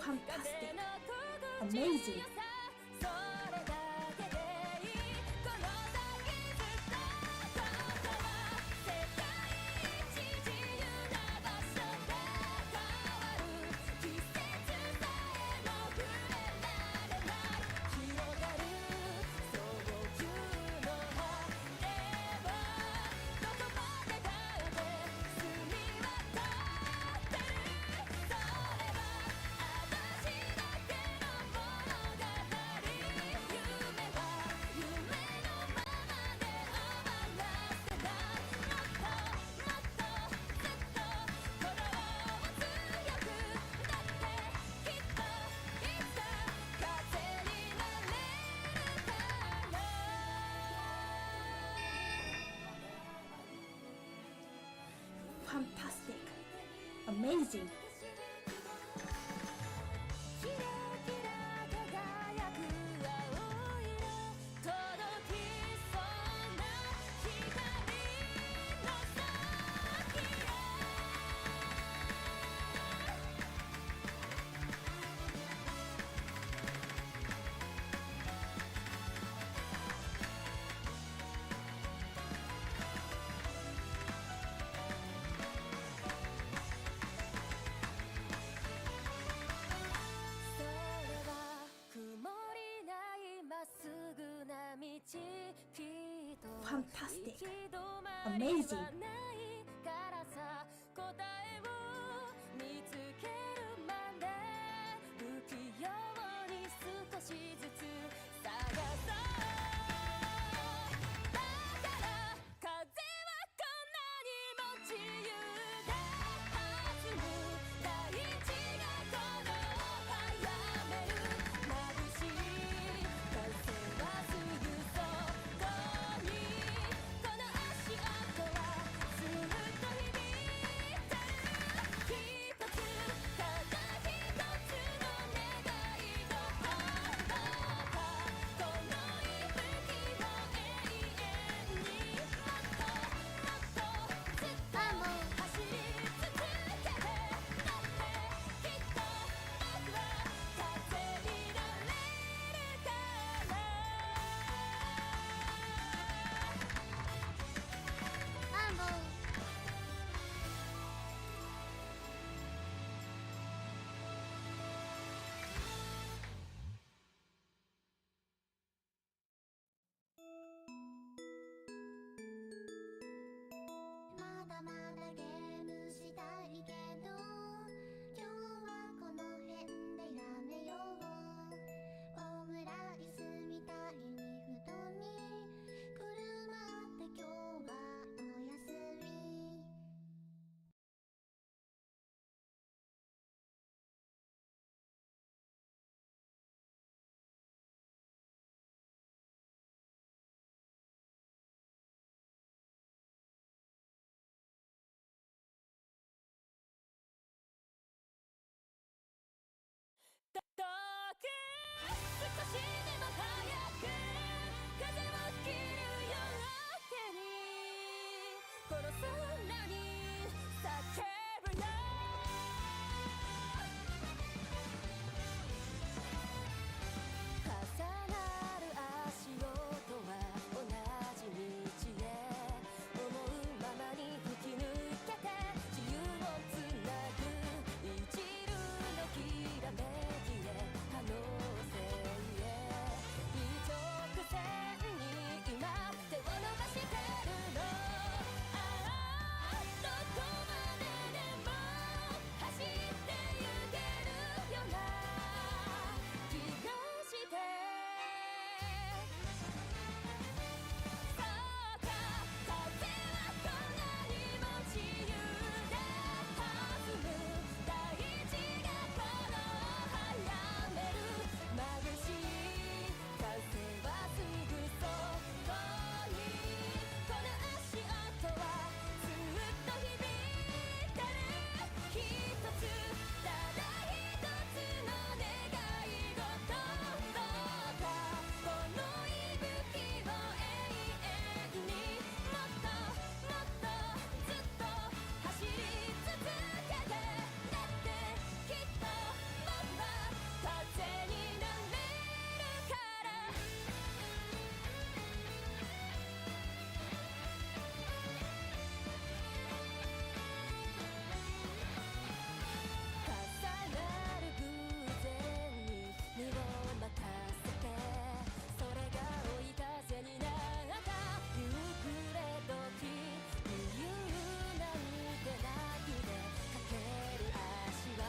Fantastic. Amazing. Fantastic. Amazing. Fantastic. Amazing. しても早く風を切る夜明けにこの空に叫ぶよ重なる足音は同じ道へ思うままに吹き抜けて自由をつなぐ一縷のきらめきへ可能性へ一直線に今手を伸ばしてるのああどこまででも走ってゆけるような気がしてそうか風はこんなにも自由で弾む大地がこの早める眩しい風はすぐそこにこの足音はずっと響いてる一つただ一つの願い事どうかこの息吹を永遠にもっともっとずっと走り続けてだってきっと僕は風になれるから重なる偶然に身を任せてそれが追い風になった夕暮れ時理由なんてなくてかける足は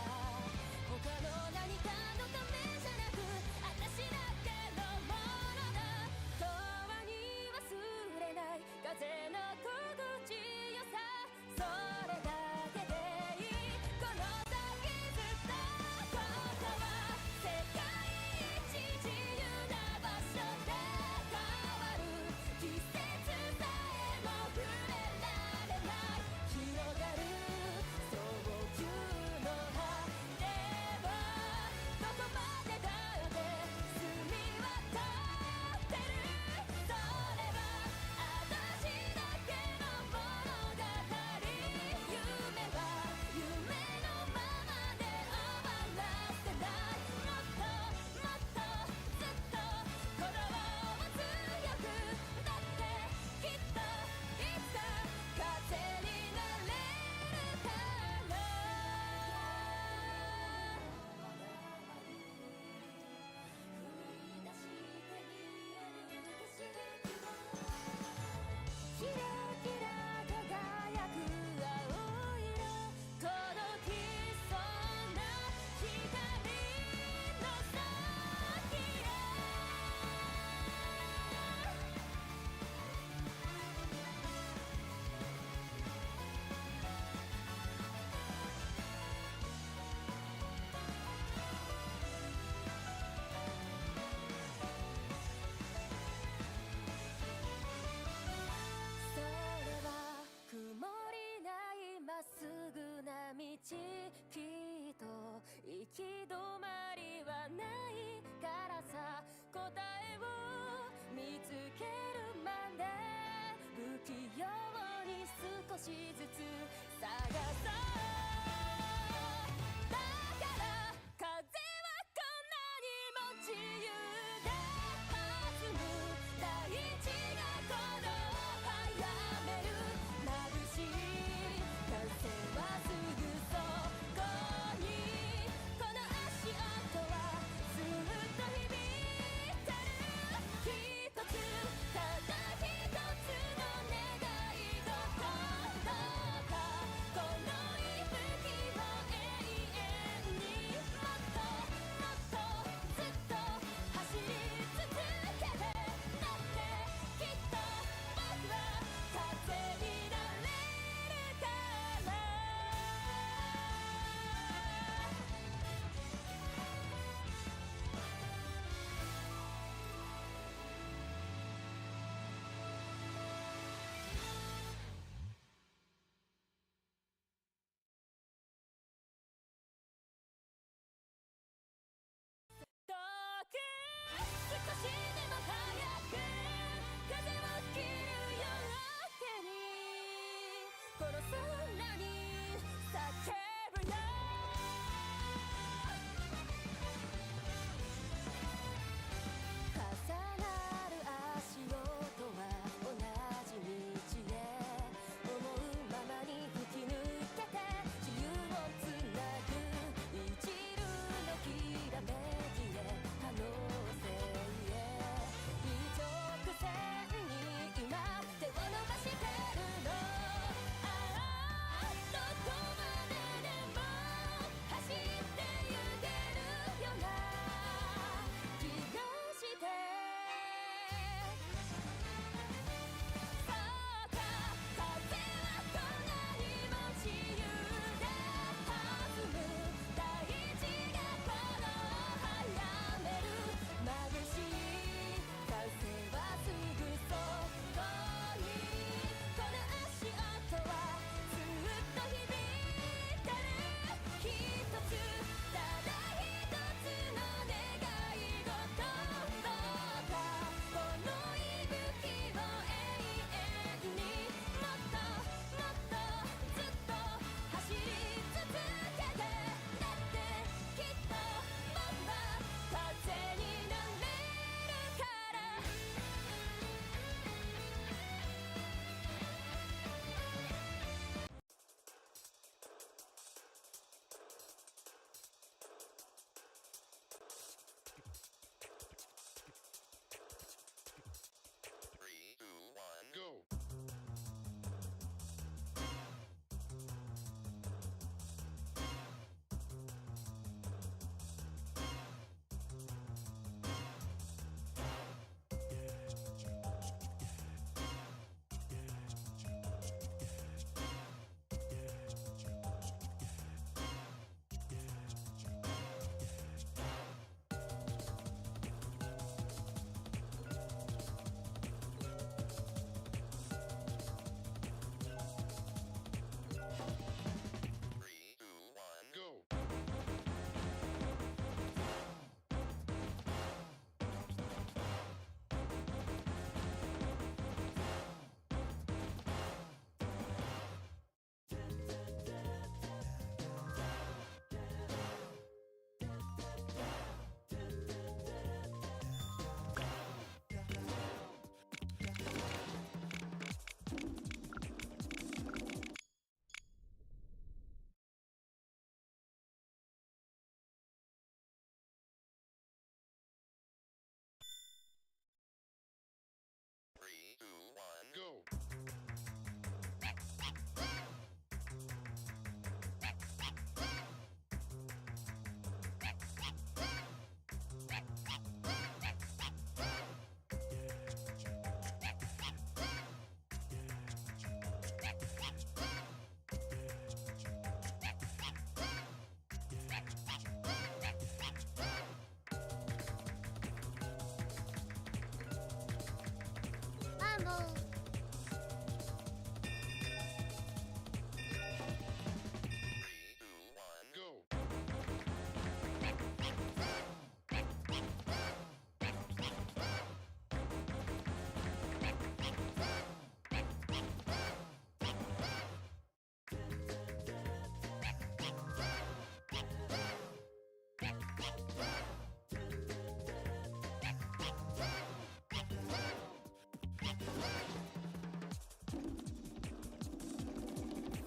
他の何かのためじゃなく私だけのものだ永遠に忘れない風の心地よさそれだけでいいこの先ずっとここは世界一自由な場所で変わる季節さえも触れられない広がる早急の果てはどこまでだって澄み渡ってるそれは私だけの物語夢は夢のままで終わらせないもっともっとずっと鼓動を強くだってきっといつか風になれるから踏み出して見える景色キラキラ輝く青色届きそうな光の先へそれは曇りないまっすぐな道きっと行き止まりはないからさ答えを見つけるまで不器用に少しずつ探そうだから風はこんなにも自由で弾む大地がこの早める眩しい風はすぐそこにこの足音はずっと響いてる一つただ一つの願い事どう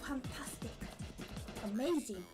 fantastic, amazing,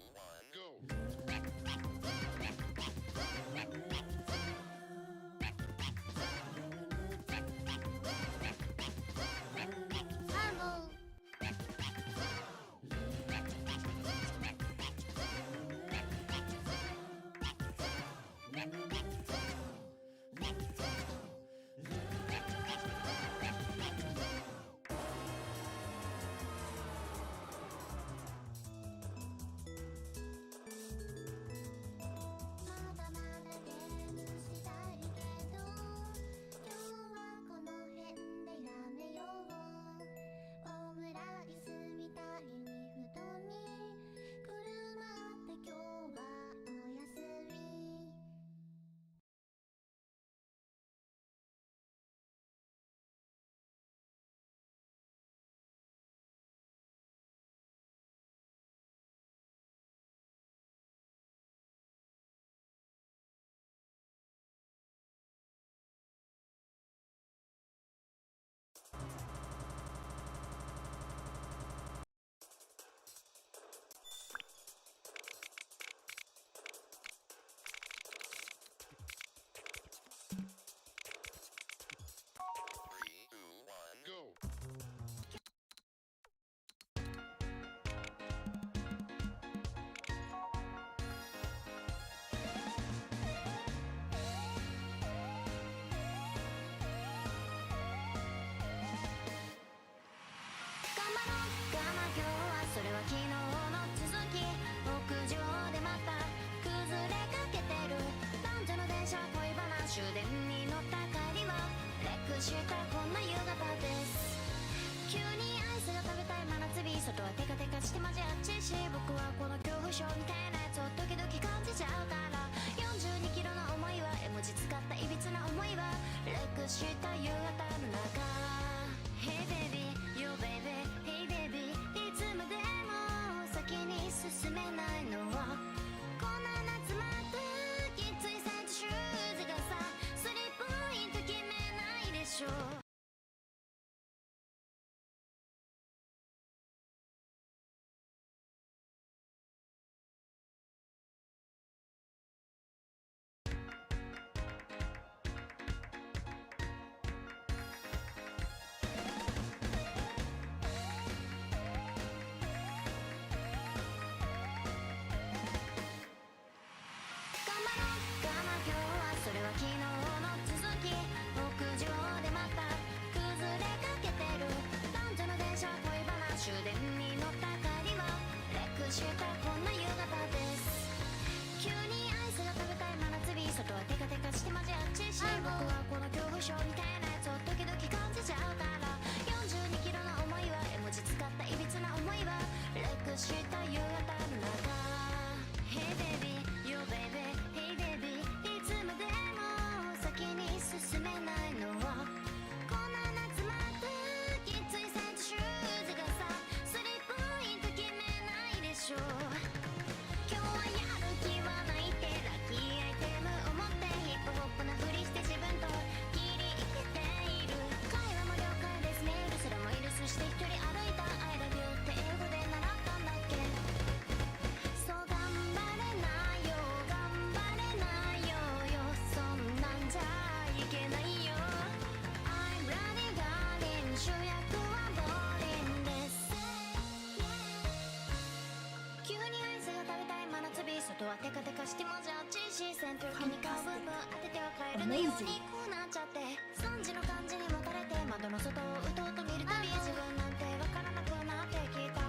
はテカテカしてもじゃっちいし扇風機に顔部分当てては帰れないようにこうなっちゃって3時の感じにもたれて窓の外をうとうと見るたび自分なんてわからなくなってきた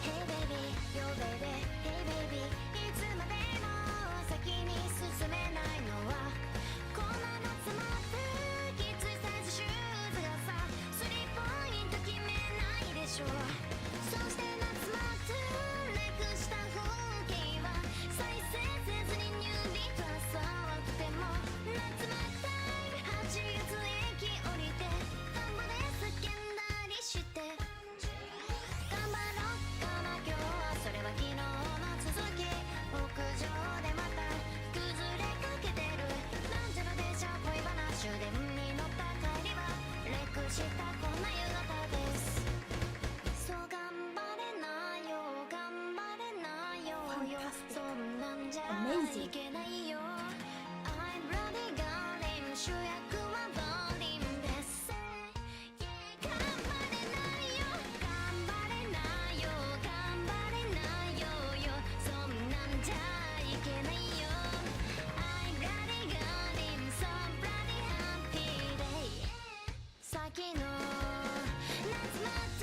Hey baby, yo baby, hey baby いつまでも先に進めないのはこんなのつまってきついサイズシューズがさスリーポイント決めないでしょそして夏まってレクした風景は再生せずにニュービートは触っても夏まったい8月駅降りて田んぼで叫んだりして頑張ろっかな今日はそれは昨日の続き屋上でまた崩れかけてるなんちゃら電車恋話終電に乗った帰りはレクしたこんな夕方ですそう頑張れないよ頑張れないよそんなんじゃいけないよ I'm bloody golden 主役はボーリンです頑張れないよ頑張れないよ頑張れないよそんなんじゃいけないよ I'm bloody golden so bloody happy day 先の夏まで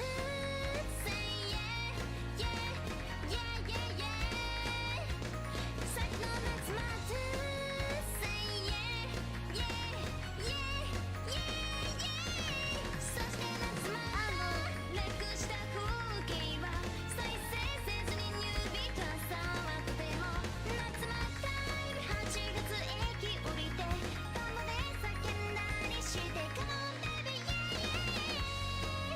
Say yeah yeah yeah yeah yeah 先の夏まで Say yeah yeah yeah yeah yeah そして夏までレクした風景は再生せずにニュービート触っても夏まタイム8月駅降りて田んぼで叫んだりして Come on baby yeah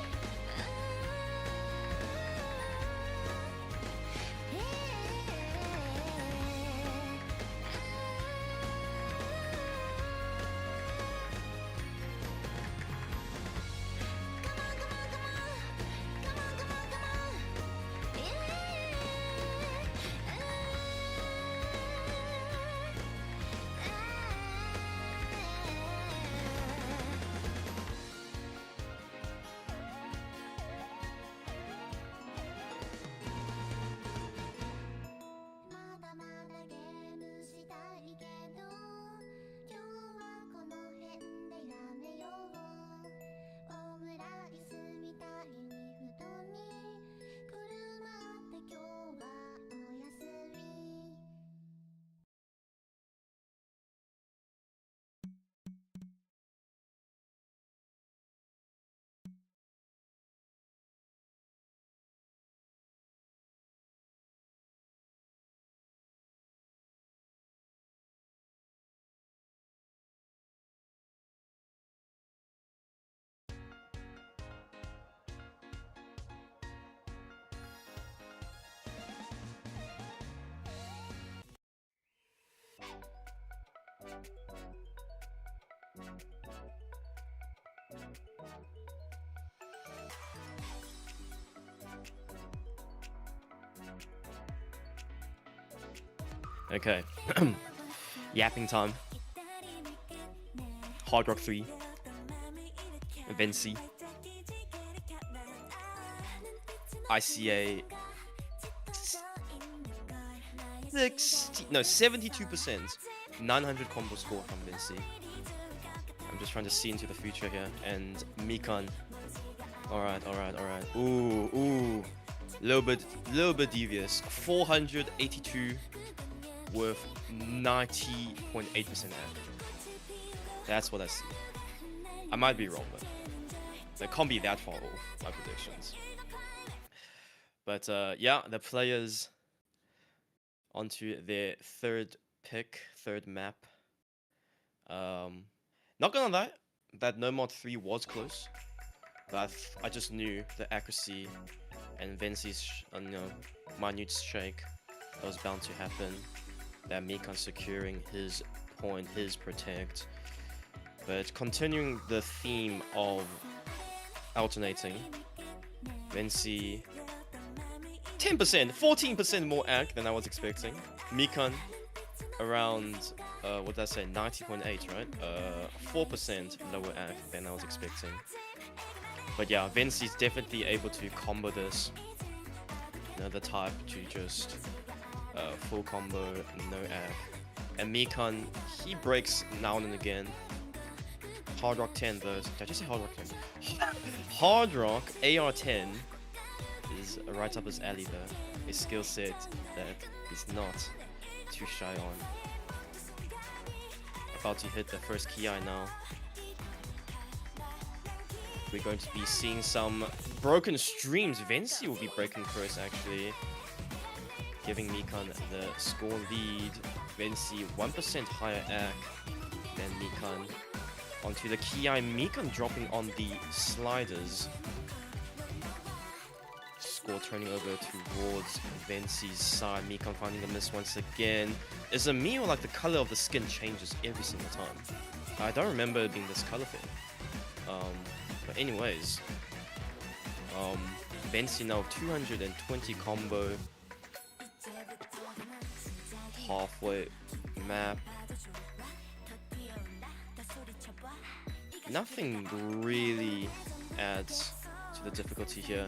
まだまだゲームしたいけど今日はこの辺でやめようオムライスみたいに布団にくるまって今日はおやすみ Okay. Yapping time. Hard Rock 3. Vency. ICA. 72%. 900 combo score from Vency. I'm just trying to see into the future here. And MkN. Alright. Ooh. Little bit devious. 482 with 90.8% add. That's what I see. I might be wrong, but that can't be that far off my predictions. But yeah, the players onto their third map. Not gonna lie, that No Mod 3 was close, but I just knew the accuracy and Vency's minute shake that was bound to happen. That MkN securing his point, his protect. But continuing the theme of alternating, Vency 10%, 14% more ag than I was expecting. MkN around, what did I say, 90.8, right? 4% lower ag than I was expecting. But yeah, Vency's definitely able to combo this. You know, the type to just full combo, no act. And MkN, he breaks now and again. Hard Rock 10 though. Did I just say Hard Rock 10? Hard Rock AR10 is right up his alley though. A skill set that he's not too shy on. About to hit the first ki now. We're going to be seeing some broken streams. Vency will be breaking first actually, giving MkN the score lead. Vency 1% higher AC than MkN. Onto the ki, MkN dropping on the sliders. Score turning over towards Vency's side. MkN finding the miss once again. Is it me or like the color of the skin changes every single time? I don't remember it being this colorful. But anyways, Vency now 220 combo. Halfway map. Nothing really adds to the difficulty here.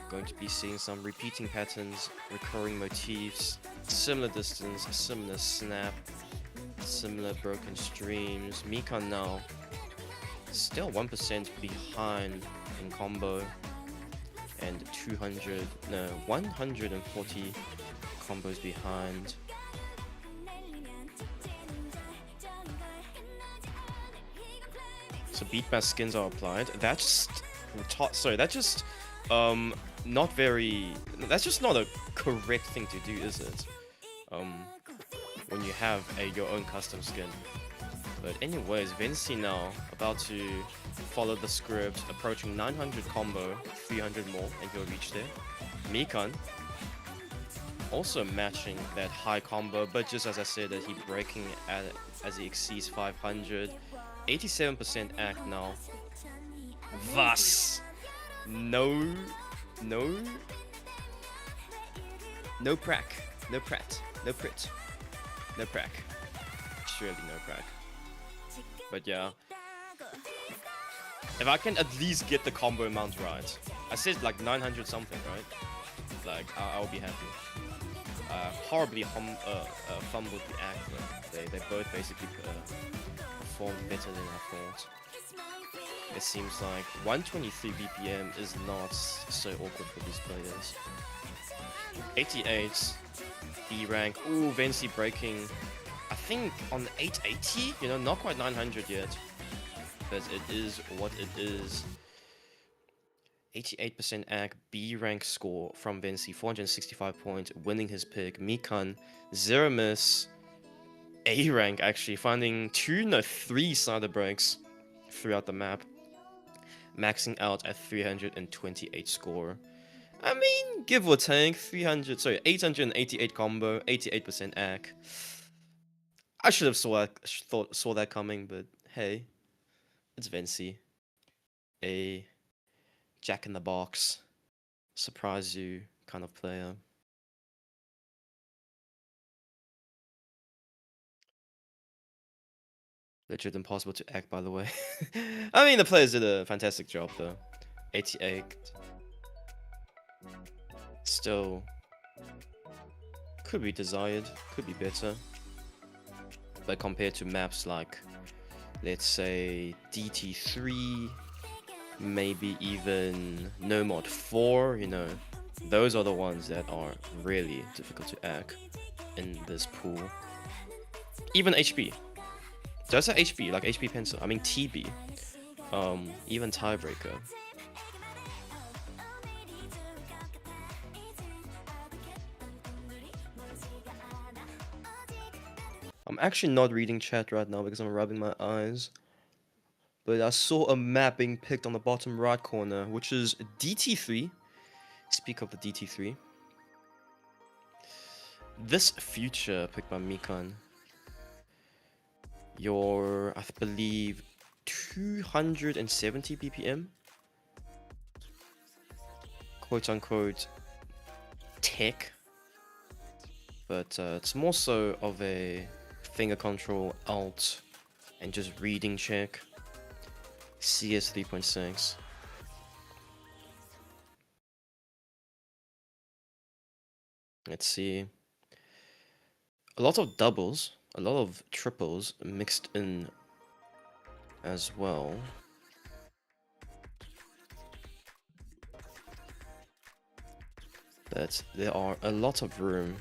Going to be seeing some repeating patterns, recurring motifs, similar distance, similar snap, similar broken streams. MkN now still 1% behind in combo and 140 combos behind. So beatmass skins are applied. That's just not very. That's just not a correct thing to do, is it? When you have your own custom skin. But anyways, Vency now about to follow the script, approaching 900 combo, 300 more, and he'll reach there. MkN also matching that high combo, but just as I said, that he breaking at it as he exceeds 500. 87% act now. VSUS4. No prac. No prat. No prit. No prac. Surely no prac. But yeah. If I can at least get the combo amount right. I said like 900 something, right? Like, I'll be happy. Horribly fumbled the act, but they both basically performed better than I thought. It seems like 123 BPM is not so awkward for these players. 88 B rank. Ooh, Vency breaking, I think on 880, you know, not quite 900 yet, but it is what it is. 88% AC, B rank score from Vency, 465 points, winning his pick. MkN, 0 miss. A rank actually, finding 3 side breaks throughout the map, maxing out at 328 score. I mean, give or take, 888 combo, 88% AC. I should have saw that coming, but hey, it's Vency. A jack in the box, surprise you kind of player. Legit impossible to act, by the way. I mean, the players did a fantastic job though. 88. Still could be desired, could be better. But compared to maps like, let's say, DT3, maybe even No Mod 4, you know, those are the ones that are really difficult to act in this pool. Even HB. Did I say HB? Like HB Pencil? I mean TB. Even Tiebreaker. I'm actually not reading chat right now because I'm rubbing my eyes. But I saw a map being picked on the bottom right corner, which is DT3. Speak of the DT3. This future picked by MkN. Your, I believe, 270 BPM. Quote unquote tech. But it's more so of a finger control, alt, and just reading check. CS 3.6. Let's see. A lot of doubles, a lot of triples mixed in as well. But there are a lot of room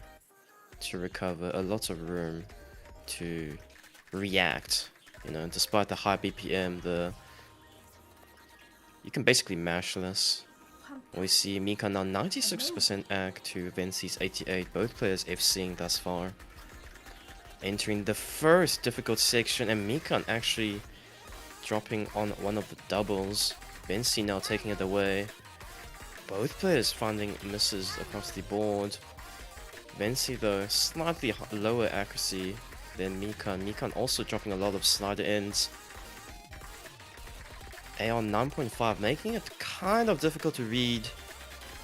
to recover, a lot of room to react. You know, despite the high BPM, you can basically mash this. We see Mika now 96% ag to Vency's 88. Both players FCing thus far. Entering the first difficult section, and Mika actually dropping on one of the doubles. Vency now taking it away. Both players finding misses across the board. Vency though, slightly lower accuracy than MkN. MkN also dropping a lot of slider ends. AR 9.5, making it kind of difficult to read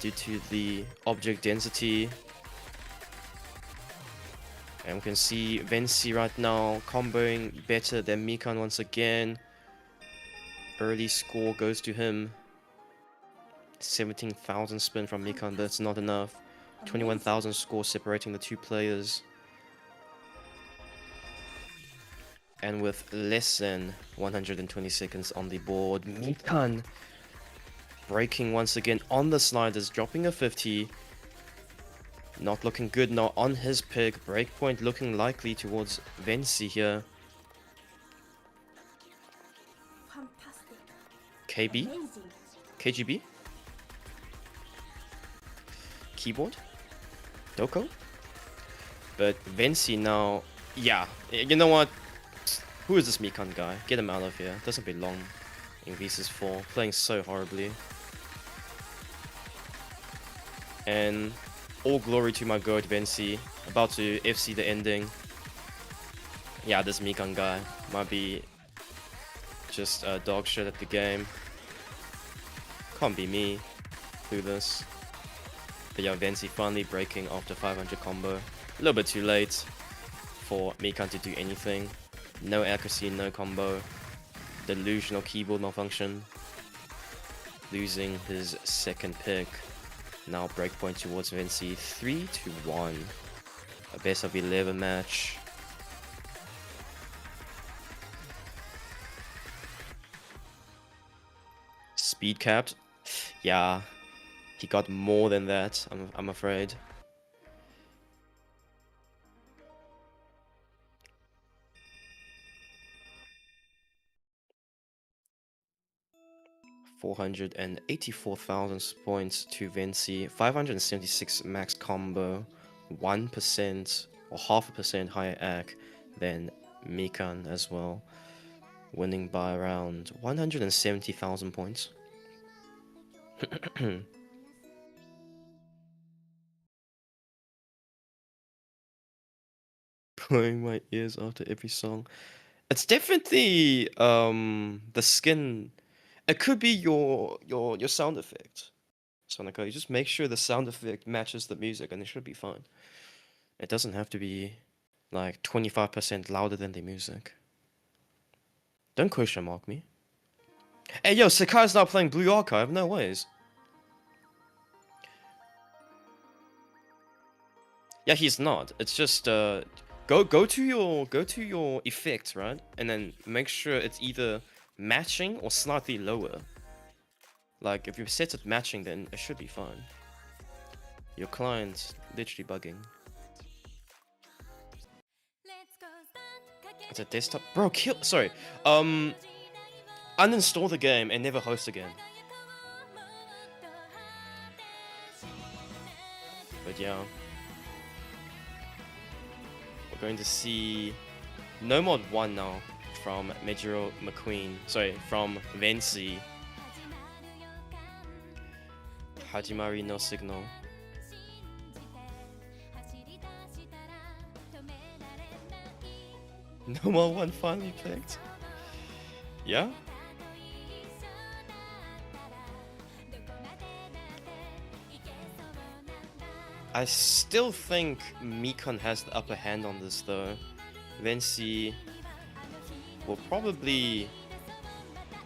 due to the object density. And we can see Vency right now comboing better than MkN once again. Early score goes to him. 17,000 spin from MkN, but it's not enough. 21,000 score separating the two players. And with less than 120 seconds on the board, MkN breaking once again on the sliders, dropping a 50. Not looking good now on his pick. Breakpoint looking likely towards Vency here. Fantastic. KB? Amazing. KGB? Keyboard? Doko? But Vency now... Yeah, you know what? Who is this MkN guy? Get him out of here. Doesn't belong in VSUS4. Playing so horribly. And all glory to my goat Vency. About to FC the ending. Yeah, this MkN guy might be just dog shit at the game. Can't be me. Clueless. But yeah, Vency finally breaking after 500 combo. A little bit too late for MkN to do anything. No accuracy, no combo. Delusional keyboard malfunction. Losing his second pick. Now breakpoint towards Vency. 3-1. A best of 11 match. Speed capped. Yeah, he got more than that, I'm afraid. $484,000 points to Vency, 576 max combo, 1% or 0.5% higher ag than MkN as well, winning by around 170,000 points. Blowing my ears after every song. It's definitely the skin. It could be your sound effect, Sonica. You just make sure the sound effect matches the music, and it should be fine. It doesn't have to be like 25% louder than the music. Don't question mark me. Hey yo, Sakai's not playing Blue Archive. No ways. Yeah, he's not. It's just go to your effects, right? And then make sure it's either matching or slightly lower. Like if you set it matching, then it should be fine. Your client's literally bugging. It's a desktop, bro. Sorry. Uninstall the game and never host again. But yeah. We're going to see no mod 1 now from Major McQueen. Sorry, from Vency. Hajimari no signal. No mod 1 finally picked. Yeah? I still think MkN has the upper hand on this though. Vency will probably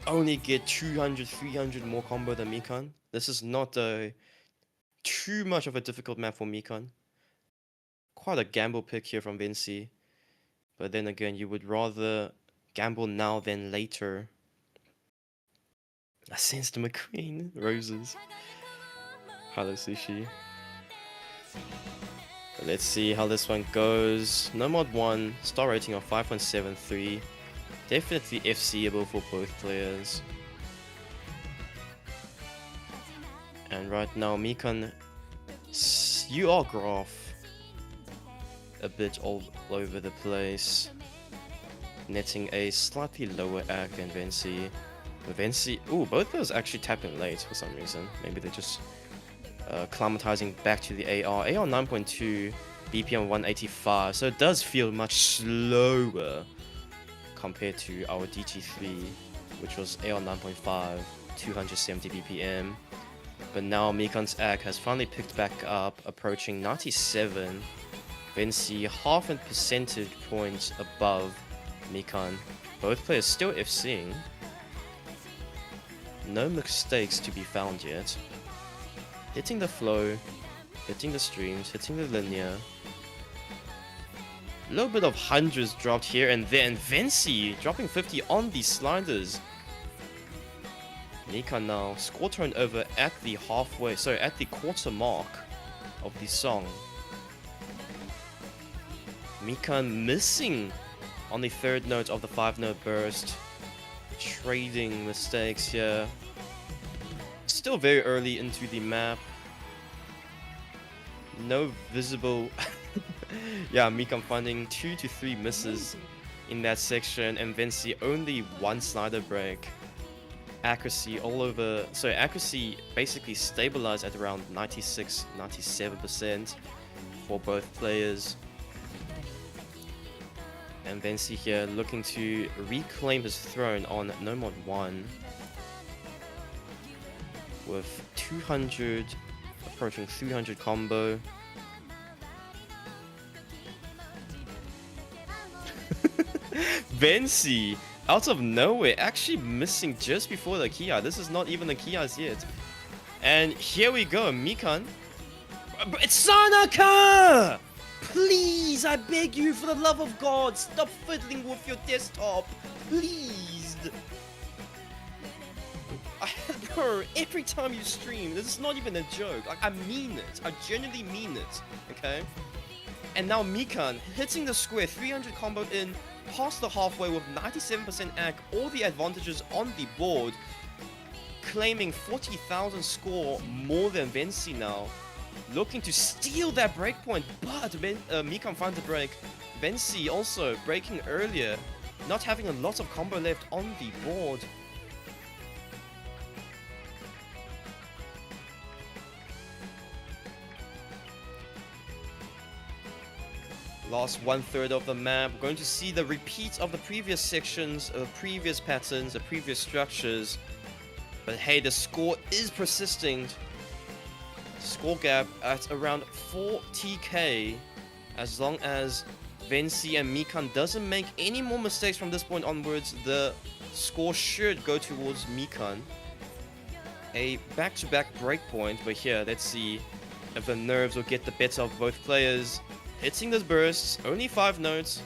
only get 200, 300 more combo than MkN. This is not too much of a difficult map for MkN. quite a gamble pick here from Vency. But then again, you would rather gamble now than later. I sensed McQueen. Roses. Hello, Sushi. But let's see how this one goes. No mod 1. Star rating of 5.73. Definitely FCable for both players. And right now, MkN, you are graph a bit all over the place, netting a slightly lower act than Vency. Vency, ooh, both those actually tapping late for some reason. Maybe they're just climatizing back to the AR. AR 9.2, BPM 185, so it does feel much slower compared to our DT3, which was AR 9.5, 270 BPM. But now MkN's act has finally picked back up, approaching 97. Vency half a percentage point above MkN. Both players still FCing. No mistakes to be found yet. Hitting the flow, hitting the streams, hitting the linear. A little bit of hundreds dropped here and there, and Vency dropping 50 on the sliders. MkN now score turnover at the at the quarter mark of the song. MkN missing on the third note of the 5-note burst. Trading mistakes here. Still very early into the map. No visible... yeah, MkN finding 2 to 3 misses in that section, and Vency only 1 slider break. Accuracy all over, so accuracy basically stabilized at around 96-97% for both players. And Vency here looking to reclaim his throne on No Mod 1 with 200 approaching 300 combo. Vency out of nowhere, actually missing just before the Kia. This is not even the Kias yet. And here we go, MkN. It's Sanaka! Please, I beg you, for the love of God, stop fiddling with your desktop. Please. Bro, every time you stream, this is not even a joke. Like, I mean it. I genuinely mean it. Okay? And now MkN hitting the square, 300 combo in, past the halfway with 97% AC, all the advantages on the board, claiming 40,000 score more than Vency now, looking to steal that breakpoint, but MkN finds the break. Vency also breaking earlier, not having a lot of combo left on the board. Last 1/3 of the map. We're going to see the repeat of the previous sections, previous patterns, the previous structures. But hey, the score is persisting. Score gap at around 40k. As long as Vency and MkN doesn't make any more mistakes from this point onwards, the score should go towards MkN. A back-to-back breakpoint, but here, let's see if the nerves will get the better of both players. Hitting the bursts, only 5 notes.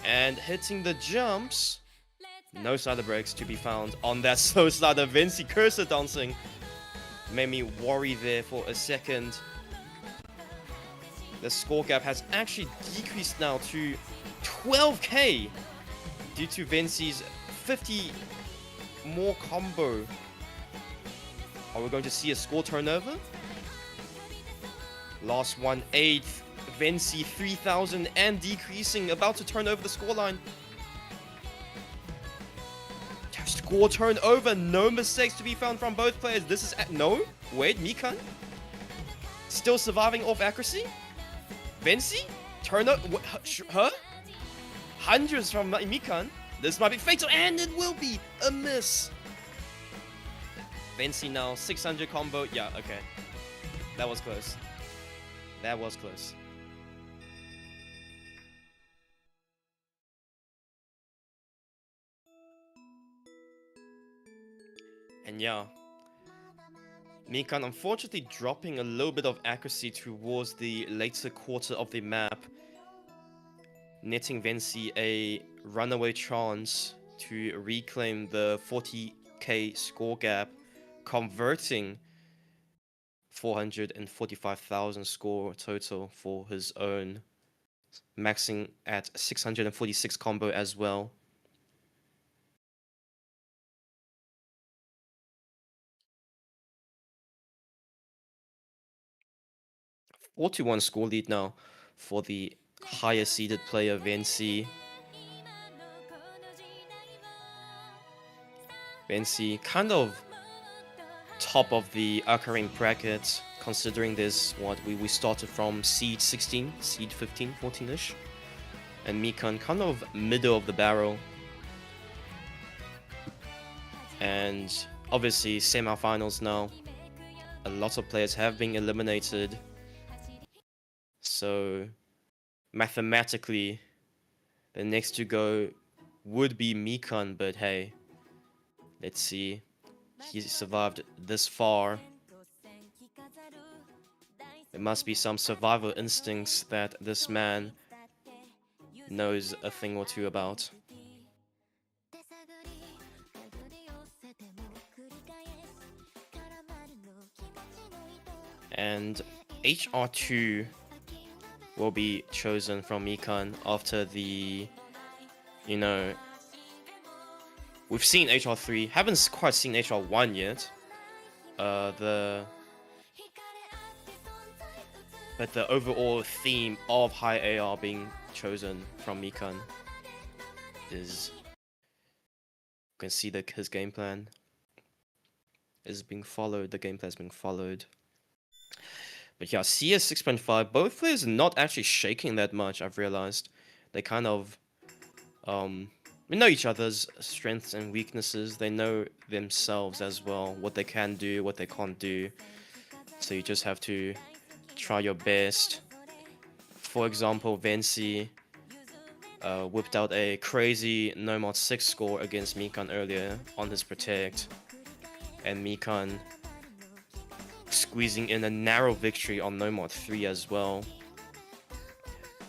And hitting the jumps. No slider breaks to be found on that slow slider. Vency cursor dancing. Made me worry there for a second. The score gap has actually decreased now to 12k. Due to Vency's 50 more combo. Are we going to see a score turnover? Last 1/8, Vency 3,000 and decreasing, about to turn over the scoreline. Score turnover, no mistakes to be found from both players. This is no, wait, MkN still surviving off accuracy. Vency turnover, huh? Hundreds from MkN. This might be fatal, and it will be a miss. Vency now 600 combo. Yeah, okay, that was close. That was close. And yeah, MkN unfortunately dropping a little bit of accuracy towards the later quarter of the map, netting Vency a runaway chance to reclaim the 40k score gap, converting 445,000 score total for his own, maxing at 646 combo as well. Four to 1 score lead now for the higher seeded player Vency. Vency kind of top of the Akarin bracket, considering this, we started from seed 16, seed 15, 14ish, and MkN kind of middle of the barrel. And obviously semi-finals now, a lot of players have been eliminated, so mathematically the next to go would be MkN, but hey, let's see. He survived this far. There must be some survival instincts that this man knows a thing or two about. And HR2 will be chosen from MkN after the, you know, we've seen HR3, haven't quite seen HR1 yet. But the overall theme of high AR being chosen from MkN is, you can see that his game plan is being followed, the gameplay is being followed. But yeah, CS 6.5, both players are not actually shaking that much, I've realized. They kind of, we know each other's strengths and weaknesses. They know themselves as well, what they can do, what they can't do. So you just have to try your best. For example, Vency whipped out a crazy No-Mod 6 score against MkN earlier on his Protect. And MkN squeezing in a narrow victory on No-Mod 3 as well.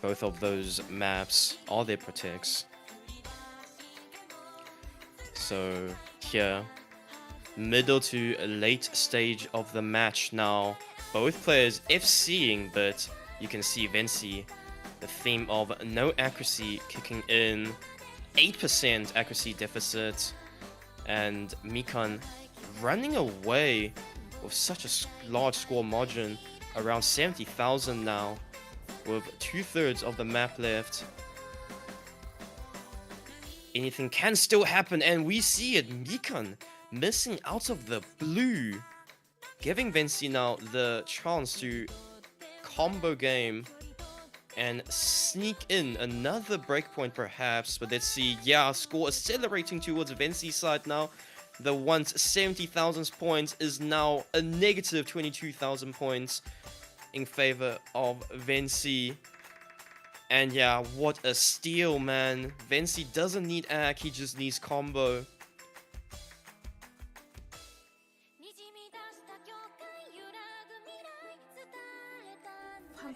Both of those maps are their Protects. So here, middle to late stage of the match now. Both players FCing, but you can see Vency, the theme of no accuracy kicking in, 8% accuracy deficit, and MkN running away with such a large score margin, around 70,000 now, with 2/3 of the map left. Anything can still happen, and we see it. MkN missing out of the blue, giving Vency now the chance to combo game and sneak in another breakpoint perhaps. But let's see. Yeah, score accelerating towards Vency's side now. The once 70,000 points is now a negative 22,000 points in favor of Vency. And yeah, what a steal, man. Vency doesn't need ACK, he just needs combo.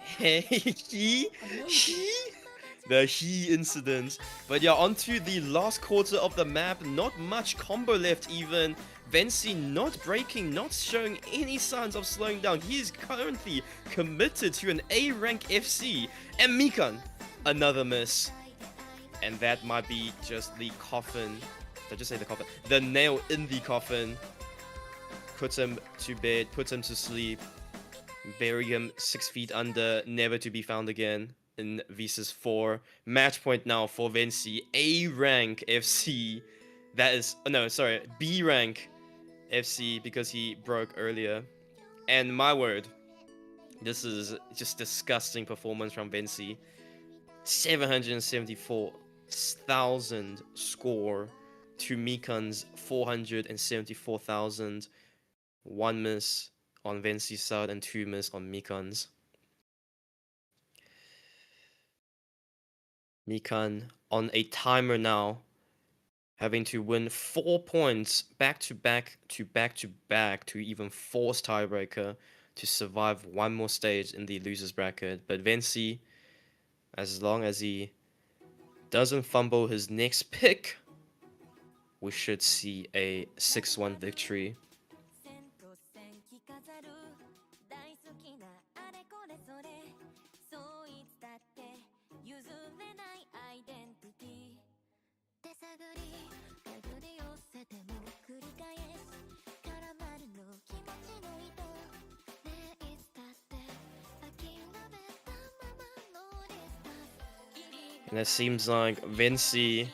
Hey, the he incident. But yeah, onto the last quarter of the map. Not much combo left even. Vency not breaking, not showing any signs of slowing down. He is currently committed to an A rank FC. And MkN, another miss. And that might be just the coffin. Did I just say the coffin? The nail in the coffin. Put him to bed, put him to sleep. Bury him 6 feet under, never to be found again in VSUS4. Match point now for Vency. A rank FC. That is, no, sorry, B rank FC because he broke earlier. And my word, this is just disgusting performance from Vency. 774,000 score to MkN's 474,000. 1 miss on Vency's side and 2 miss on MkN's. MkN on a timer now. having to win 4 points back to back to back to back to even force tiebreaker to survive one more stage in the losers bracket. But Vency, as long as he doesn't fumble his next pick, we should see a 6-1 victory. And it seems like Vency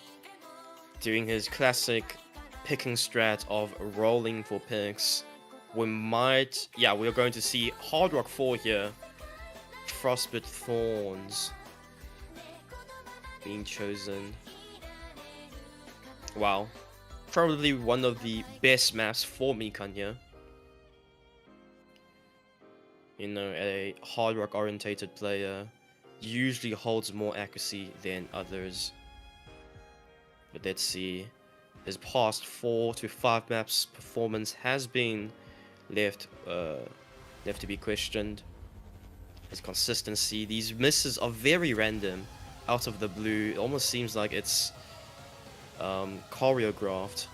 doing his classic picking strat of rolling for picks. We're going to see Hard Rock 4 here. Frostbite Thorns being chosen. Wow. Probably one of the best maps for MkN here. You know, a Hard Rock orientated player usually holds more accuracy than others. But let's see. His past 4 to 5 maps performance has been left to be questioned. His consistency, these misses are very random, out of the blue. It almost seems like it's choreographed.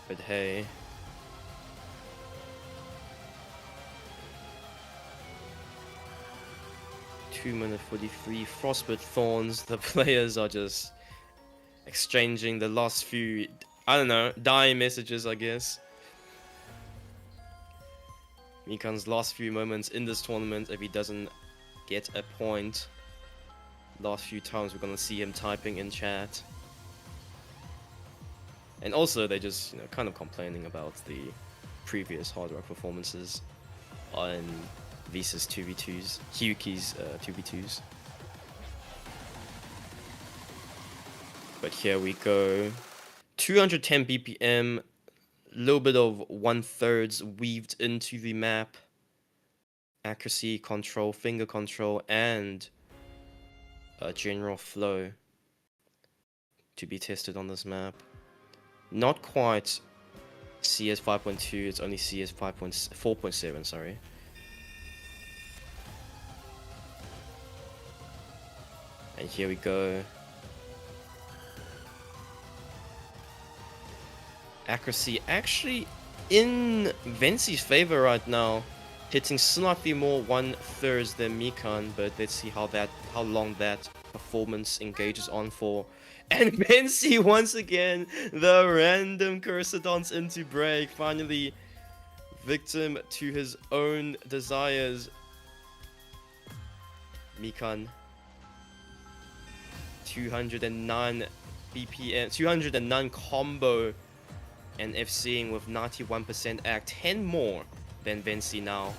But hey. Minute 43, Frostbite Thorns. The players are just exchanging the last few, I don't know, dying messages, I guess. MkN's last few moments in this tournament, if he doesn't get a point. Last few times we're gonna see him typing in chat. And also they're just, you know, kind of complaining about the previous Hard Rock performances on VSUS2v2s, Hyuki's 2v2s. But here we go. 210 BPM, a little bit of 1/3 weaved into the map. Accuracy control, finger control, and general flow to be tested on this map. Not quite CS 5.2, it's only CS 4.7, sorry. And here we go. Accuracy actually in Vency's favor right now, hitting slightly more 1/3 than MkN, but let's see how long that performance engages on for. And Vency once again, the random cursor dance into break, finally victim to his own desires. MkN 209 BPM, 209 combo, and FCing with 91% act, 10 more than Vency now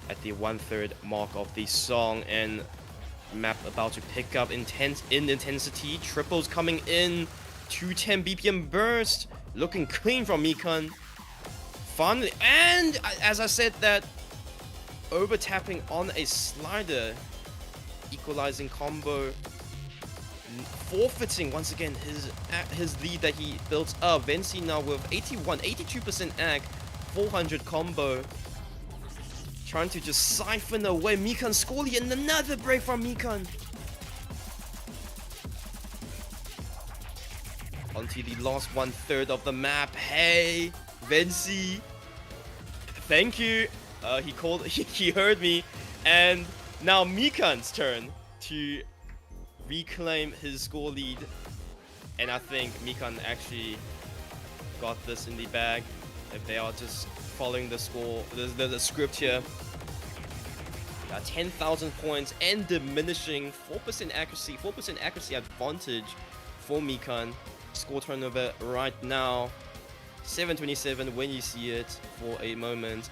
at the 1/3 mark of the song. And map about to pick up in intensity. Triples coming in, 210 BPM burst, looking clean from MkN. Finally, and as I said, that over tapping on a slider, equalizing combo, forfeiting once again his lead that he built up. Vency now with 82% ag, 400 combo, trying to just siphon away MkN's score lead, and another break from MkN. Onto the last 1/3 of the map. Hey, Vency, thank you. He heard me, and now MkN's turn to reclaim his score lead, and I think MkN actually got this in the bag if they are just following the score, the script here. 10,000 points and diminishing 4% accuracy advantage for MkN. Score turnover right now 727 when you see it for a moment.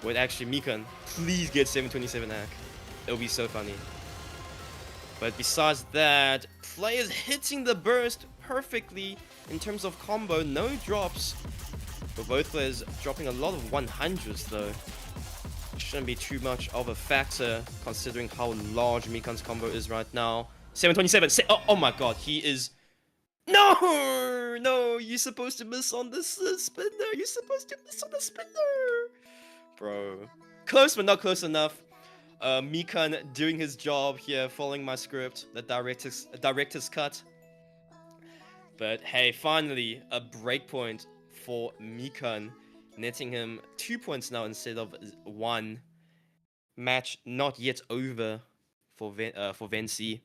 Wait, actually, MkN, please get 727 ac. It'll be so funny. But besides that, players hitting the burst perfectly in terms of combo, no drops. But both players dropping a lot of 100s though. Shouldn't be too much of a factor considering how large MkN's combo is right now. 727. Oh my god, he is. No! No, you're supposed to miss on this spinner. You're supposed to miss on the spinner. Bro. Close, but not close enough. MkN doing his job here, following my script, the director's cut. But hey, finally, a breakpoint for MkN, netting him 2 points now instead of 1. Match not yet over for Vency.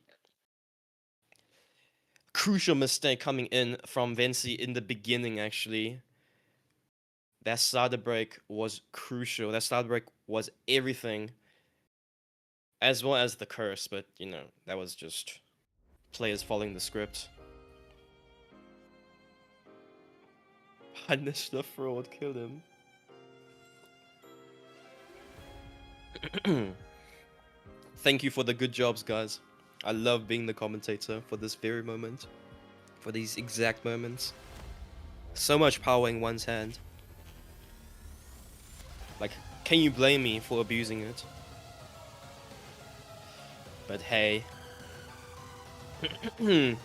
Crucial mistake coming in from Vency in the beginning, actually. That starter break was crucial. That starter break was everything. As well as the curse, but, you know, that was just players following the script. Punish the fraud, kill him. Thank you for the good jobs, guys. I love being the commentator for this very moment. For these exact moments. So much power in one's hand. Like, can you blame me for abusing it? But hey. No,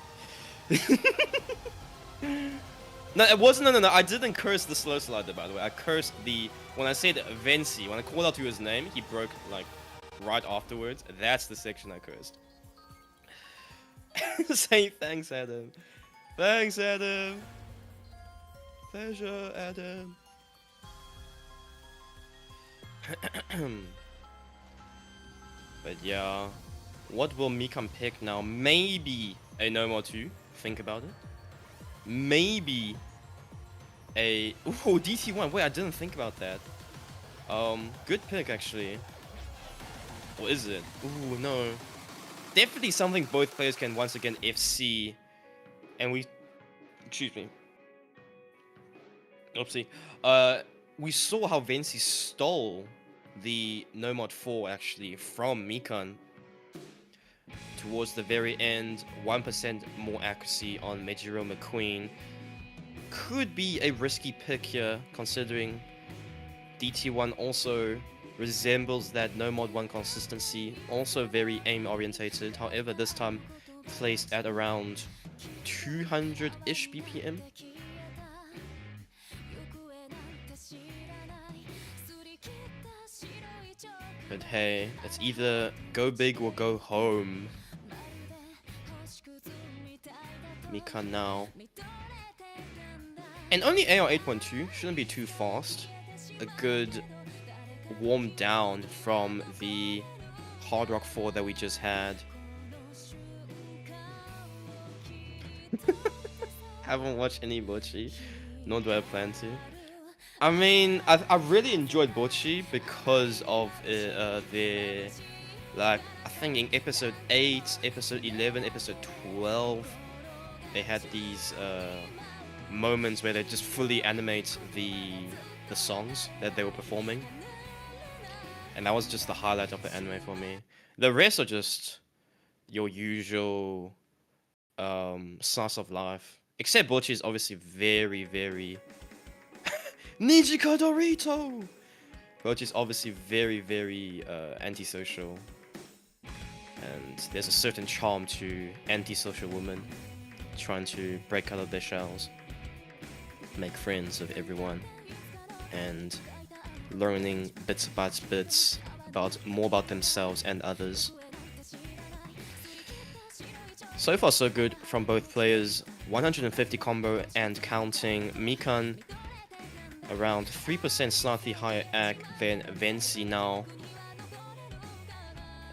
it wasn't. No. I didn't curse the slow slider, by the way. I cursed the. When I said Vency, when I called out to his name, he broke, like, right afterwards. That's the section I cursed. Say thanks, Adam. Thanks, Adam. Pleasure, Adam. But yeah. What will MkN pick now? Maybe a No More 2. Think about it. Maybe a... Ooh, DT1. Wait, I didn't think about that. Good pick, actually. Or is it? Ooh, no. Definitely something both players can once again FC. And we... Excuse me. Oopsie. We saw how Vency stole the No Mod 4, actually, from MkN. Towards the very end, 1% more accuracy on Mejiro McQueen. Could be a risky pick here, considering DT1 also resembles that No Mod 1 consistency. Also very aim orientated, however this time placed at around 200-ish BPM. But hey, it's either go big or go home. MkN now. And only AR 8.2, shouldn't be too fast. A good warm down from the Hard Rock 4 that we just had. Haven't watched any Bocchi, nor do I plan to. I mean, I really enjoyed Bocchi because of the, like, I think in episode 8, episode 11, episode 12, they had these moments where they just fully animate the songs that they were performing. And that was just the highlight of the anime for me. The rest are just your usual slice of life. Except Bocchi is obviously very, very... Nijika Dorito! Bocchi is obviously very, very antisocial. And there's a certain charm to antisocial women trying to break out of their shells, make friends of everyone, and learning bits about more about themselves and others. So far so good from both players. 150 combo and counting. MkN around 3% slightly higher AC than Vency now.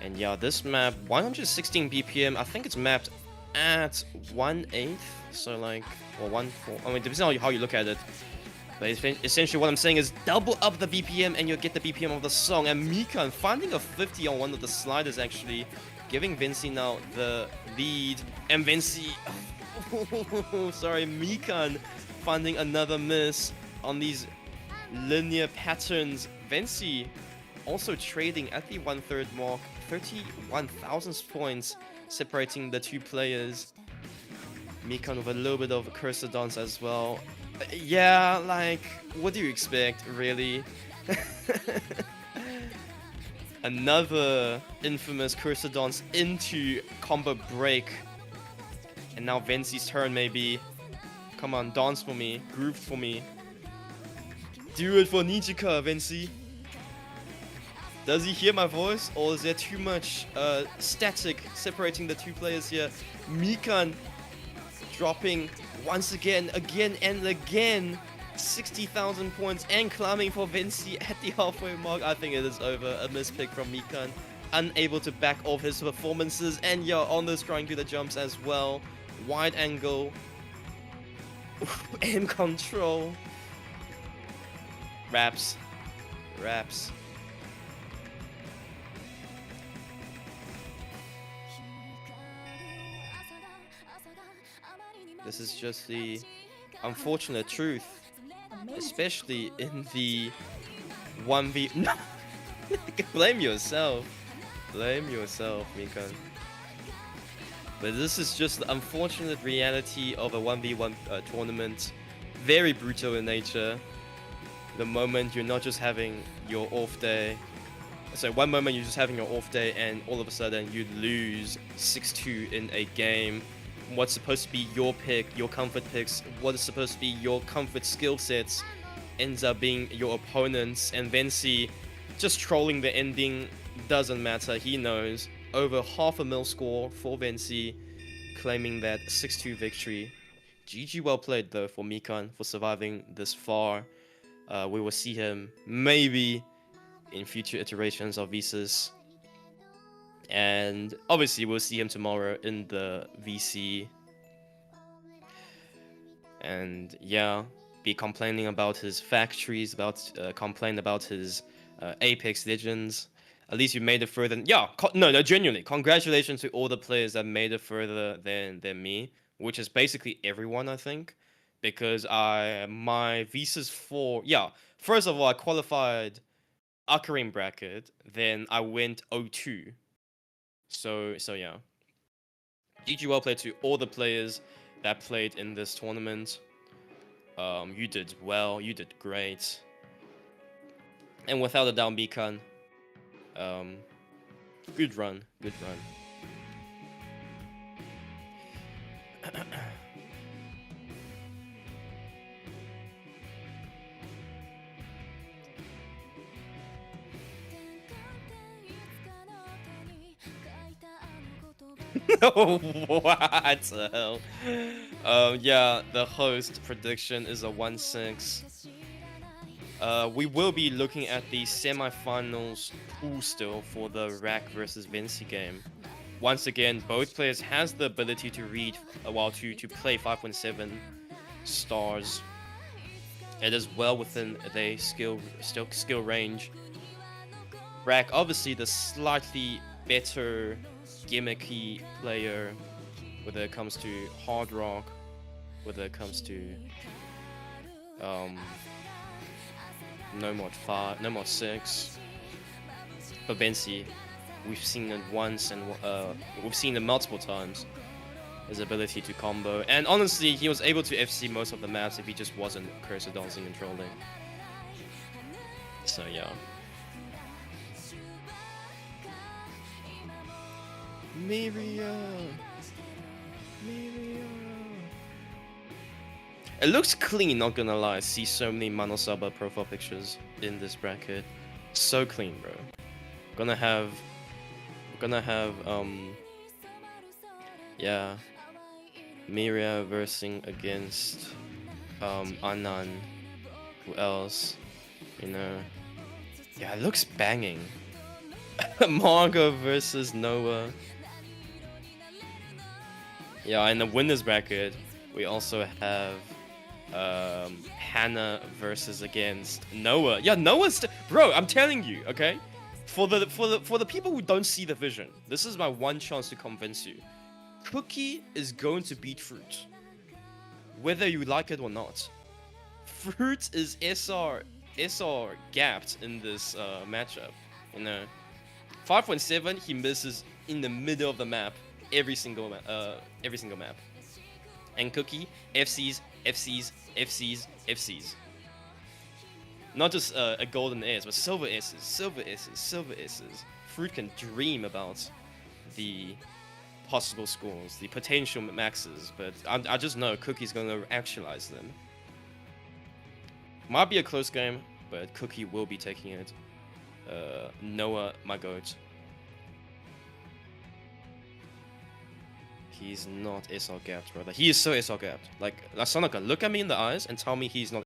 And yeah, this map, 116 BPM, I think it's mapped at 1/8, so like, or 1/4, I mean, depends on how you look at it. But essentially what I'm saying is double up the BPM and you'll get the BPM of the song. And MkN finding a 50 on one of the sliders, actually, giving Vency now the lead. And Vency, sorry, MkN finding another miss on these linear patterns. Vency also trading at the 1/3 mark, 31,000 points separating the two players. MkN with a little bit of a cursor dance as well. Yeah, like, what do you expect, really? Another infamous cursor dance into combo break. And now Vency's turn maybe. Come on, dance for me. Groove for me. Do it for Nijika, Vency. Does he hear my voice? Or is there too much static separating the two players here? MkN dropping once again and again. 60,000 points and climbing for Vency at the halfway mark. I think it is over. A mispick from MkN. Unable to back off his performances. And yeah, on this trying to do the jumps as well. Wide angle. Aim control. Raps. This is just the unfortunate truth. Especially in the 1v... No! Blame yourself. Blame yourself, MkN. But this is just the unfortunate reality of a 1v1 tournament. Very brutal in nature. The moment you're not just having your off day. So one moment you're just having your off day and all of a sudden you lose 6-2 in a game. What's supposed to be your pick, your comfort picks, what is supposed to be your comfort skill sets ends up being your opponents. And Vency just trolling the ending. Doesn't matter, he knows. Over half a mil score for Vency, claiming that 6-2 victory. GG well played though for MkN for surviving this far. We will see him maybe in future iterations of VSUS. And obviously we'll see him tomorrow in the VC. And yeah, be complaining about his factories, complain about his Apex Legends. At least you made it further. Yeah, no, genuinely, congratulations to all the players that made it further than me, which is basically everyone, I think. Because my VSUS4, yeah, first of all, I qualified Akarin bracket, then I went 0-2. So yeah. GG well played to all the players that played in this tournament. You did well, you did great. And without a doubt, MkN, good run. What the hell? Yeah, the host prediction is a 1-6. We will be looking at the semi-finals pool still for the Rack versus Vency game. Once again, both players has the ability to read to play 5.7 stars. It is well within their skill range. Rack obviously the slightly better gimmicky player, whether it comes to hard rock, whether it comes to no mod 5, no mod 6. But Vency, we've seen it once and we've seen it multiple times. His ability to combo, and honestly, he was able to FC most of the maps if he just wasn't cursor dancing and trolling. So yeah. Miria. It looks clean, not gonna lie. I see so many Manosaba profile pictures in this bracket. So clean, bro. Gonna have yeah, Miria versing against Anan. Who else? You know. Yeah, it looks banging. Margo versus Noah. Yeah, in the winners bracket, we also have Hannah versus against Noah. Yeah, Noah's bro, I'm telling you, okay? For the people who don't see the vision, this is my one chance to convince you. Cookie is going to beat Fruit, whether you like it or not. Fruit is SR gapped in this matchup. You know, 5.7 he misses in the middle of the map every single map. And Cookie FCs. Not just a golden ace, but silver aces, silver aces, silver aces. Fruit can dream about the possible scores, the potential maxes, but I just know Cookie's gonna actualize them. Might be a close game, but Cookie will be taking it. Noah, my goat. He's not SR gapped, brother. He is so SR gapped. Like, Sanaka, look at me in the eyes and tell me he's not